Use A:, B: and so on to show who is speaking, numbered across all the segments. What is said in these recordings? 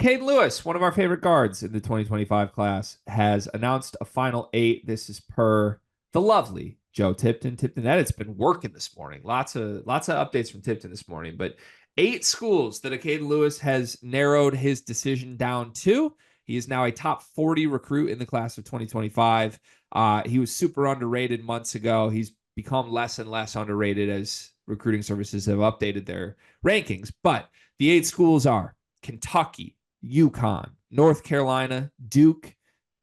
A: Acaden Lewis, one of our favorite guards in the 2025 class, has announced a final 8. This is per the lovely Joe Tipton. Tipton Edit's been working this morning. Lots of updates from Tipton this morning. But 8 schools that Acaden Lewis has narrowed his decision down to. He is now a top 40 recruit in the class of 2025. He was super underrated months ago. He's become less and less underrated as recruiting services have updated their rankings. But the 8 schools are Kentucky, UConn, North Carolina, Duke,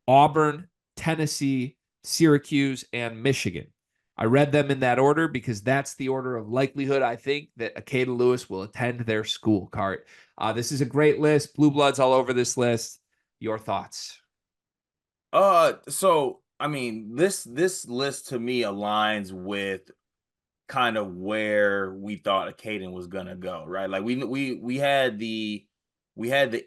A: Auburn, Tennessee, Syracuse, and Michigan. I read them in that order because that's the order of likelihood I think that Acaden Lewis will attend their school, Cart. This is a great list. Blue Bloods all over this list. Your thoughts?
B: So I mean, this list to me aligns with kind of where we thought Acaden was gonna go, right? Like we had the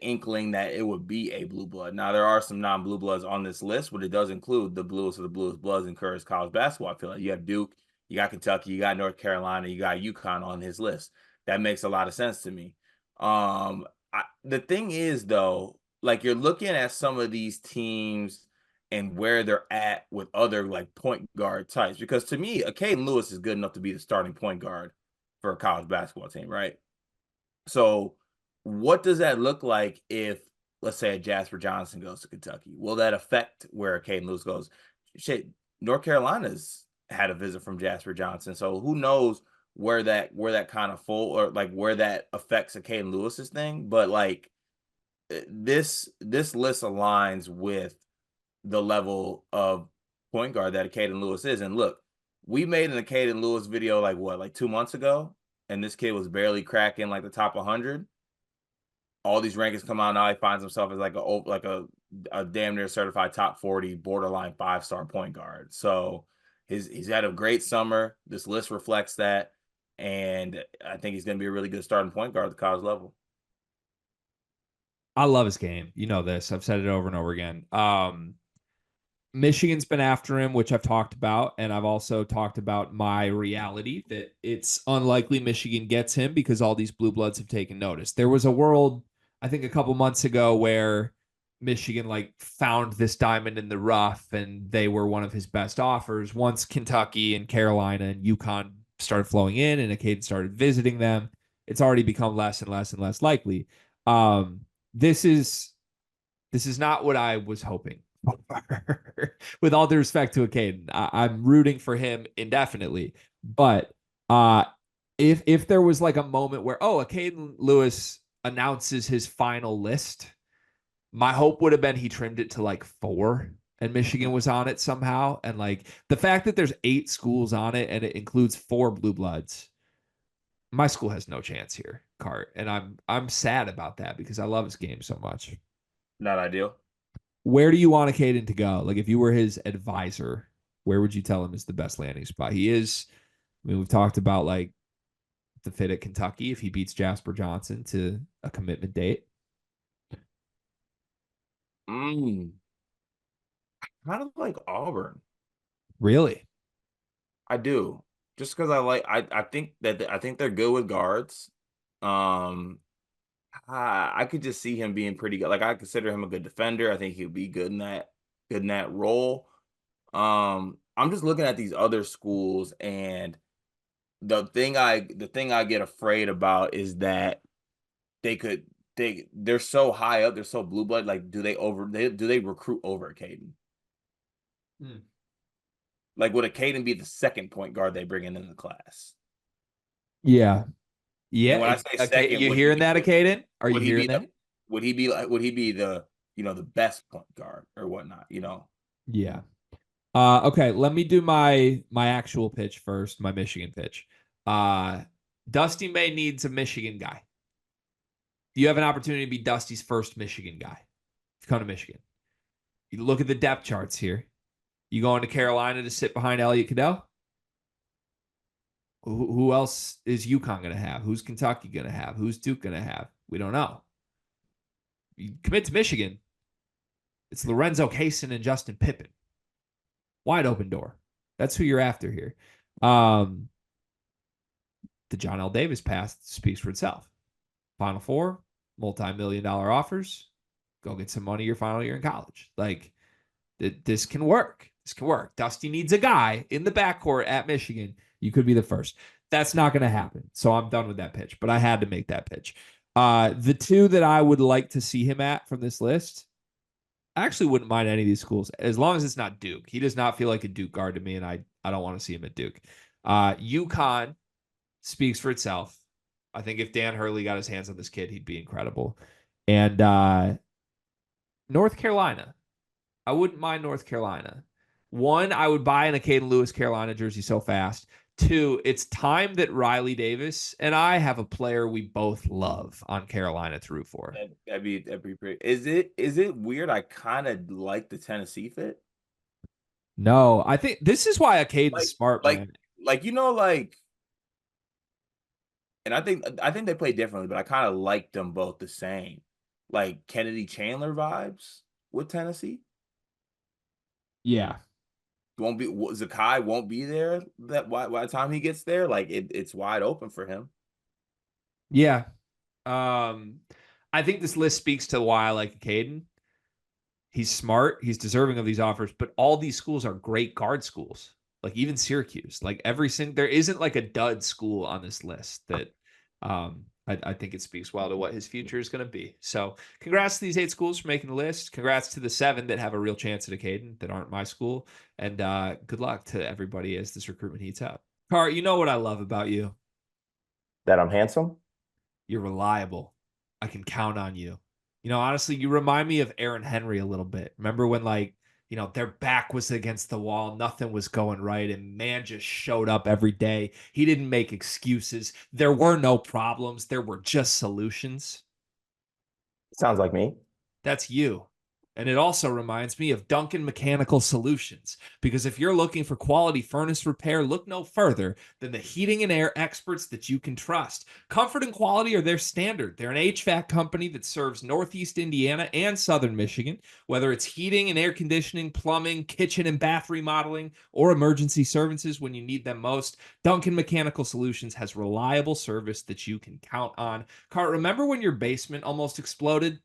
B: inkling that it would be a blue blood. Now there are some non-blue bloods on this list, but it does include the bluest of the bluest bloods in Curtis college basketball. I feel like you have Duke, you got Kentucky, you got North Carolina, you got UConn on his list. That makes a lot of sense to me. The thing is though, like you're looking at some of these teams and where they're at with other like point guard types. Because to me, Acaden Lewis is good enough to be the starting point guard for a college basketball team, right? So, what does that look like if, let's say, a Jasper Johnson goes to Kentucky? Will that affect where Acaden Lewis goes? Shit, North Carolina's had a visit from Jasper Johnson, so who knows where that kind of full or like where that affects Acaden Lewis's thing. But like this list aligns with the level of point guard that Acaden Lewis is. And look, we made an Acaden Lewis video like what, like 2 months ago, and this kid was barely cracking like the top 100. All these rankings come out now. He finds himself as like a damn near certified top 40, borderline 5-star point guard. So he's had a great summer. This list reflects that, and I think he's going to be a really good starting point guard at the college level.
A: I love his game. You know this. I've said it over and over again. Michigan's been after him, which I've talked about. And I've also talked about my reality that it's unlikely Michigan gets him because all these blue bloods have taken notice. There was a world, I think, a couple months ago where Michigan like found this diamond in the rough and they were one of his best offers. Once Kentucky and Carolina and UConn started flowing in and Acaden started visiting them, it's already become less and less and less likely. Um, this is not what I was hoping. With all due respect to Acaden, I'm rooting for him indefinitely. But if there was like a moment where Acaden Lewis announces his final list, my hope would have been he trimmed it to like 4 and Michigan was on it somehow. And like the fact that there's 8 schools on it and it includes 4 blue bloods, my school has no chance here, Cart. And I'm sad about that because I love his game so much.
B: Not ideal.
A: Where do you want Acaden to go? Like if you were his advisor, where would you tell him is the best landing spot? He is, I mean, we've talked about like the fit at Kentucky if he beats Jasper Johnson to a commitment date.
B: Mm, Kind of like Auburn.
A: Really?
B: I do. Just because I think they're good with guards. Um, I could just see him being pretty good. Like I consider him a good defender. I think he'll be good in that role. I'm just looking at these other schools, and the thing I get afraid about is that they're so high up, they're so blue blood. Like, do they recruit over Caden?
A: Hmm.
B: Like, would Caden be the second point guard they bring in the class?
A: Yeah.
B: And
A: Yeah.
B: when I say
A: Okay.
B: second,
A: You hearing that, Acaden? Are you
B: would he
A: hearing
B: be
A: that?
B: the the best point guard or whatnot?
A: Yeah. Okay. Let me do my actual pitch first, my Michigan pitch. Uh, Dusty May needs a Michigan guy. You have an opportunity to be Dusty's first Michigan guy. Come to Michigan. You look at the depth charts here. You going to Carolina to sit behind Elliot Cadell? Who else is UConn going to have? Who's Kentucky going to have? Who's Duke going to have? We don't know. You commit to Michigan. It's Lorenzo Cason and Justin Pippen. Wide open door. That's who you're after here. Um, the John L. Davis pass speaks for itself. Final Four, multi-million-dollar offers, go get some money your final year in college. Like, this can work. This can work. Dusty needs a guy in the backcourt at Michigan. You could be the first. That's not going to happen. So I'm done with that pitch, but I had to make that pitch. The two that I would like to see him at from this list, I actually wouldn't mind any of these schools as long as it's not Duke. He does not feel like a Duke guard to me, and I don't want to see him at Duke. UConn speaks for itself. I think if Dan Hurley got his hands on this kid, he'd be incredible. And North Carolina. I wouldn't mind North Carolina. One, I would buy an Acaden Lewis Carolina jersey so fast. Two, it's time that Riley Davis and I have a player we both love on Carolina to root for.
B: That'd be great. Is it weird? I kind of like the Tennessee fit.
A: No, I think this is why Acaden's smart, man.
B: And I think they play differently, but I kind of like them both the same. Like Kennedy Chandler vibes with Tennessee.
A: Yeah.
B: Zakai won't be there by the time he gets there. Like it's wide open for him.
A: Yeah. I think this list speaks to why I like Acaden. He's smart. He's deserving of these offers, but all these schools are great guard schools. Like even Syracuse, like there isn't like a dud school on this list that I think it speaks well to what his future is going to be. So congrats to these 8 schools for making the list. Congrats to the 7 that have a real chance at Acaden that aren't my school. And good luck to everybody as this recruitment heats up. Car, you know what I love about you?
C: That I'm handsome?
A: You're reliable. I can count on you. You know, honestly, you remind me of Aaron Henry a little bit. Remember when, like, you know, their back was against the wall, nothing was going right, and man just showed up every day. He didn't make excuses. There were no problems. There were just solutions.
C: Sounds like me.
A: That's you. And it also reminds me of Duncan Mechanical Solutions, because if you're looking for quality furnace repair, look no further than the heating and air experts that you can trust. Comfort and quality are their standard. They're an HVAC company that serves Northeast Indiana and Southern Michigan, whether it's heating and air conditioning, plumbing, kitchen and bath remodeling, or emergency services when you need them most. Duncan Mechanical Solutions has reliable service that you can count on. Cart, remember when your basement almost exploded?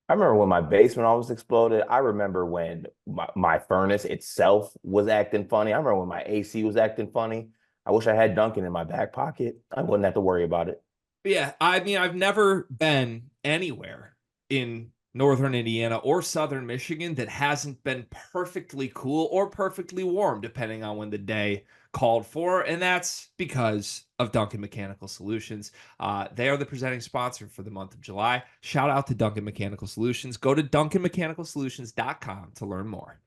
C: I remember when my basement almost exploded. I remember when my furnace itself was acting funny. I remember when my AC was acting funny. I wish I had Duncan in my back pocket. I wouldn't have to worry about it.
A: Yeah, I mean, I've never been anywhere in northern Indiana or southern Michigan that hasn't been perfectly cool or perfectly warm, depending on when the day called for. And that's because of Duncan Mechanical Solutions. They are the presenting sponsor for the month of July. Shout out to Duncan Mechanical Solutions. Go to duncanmechanicalsolutions.com to learn more.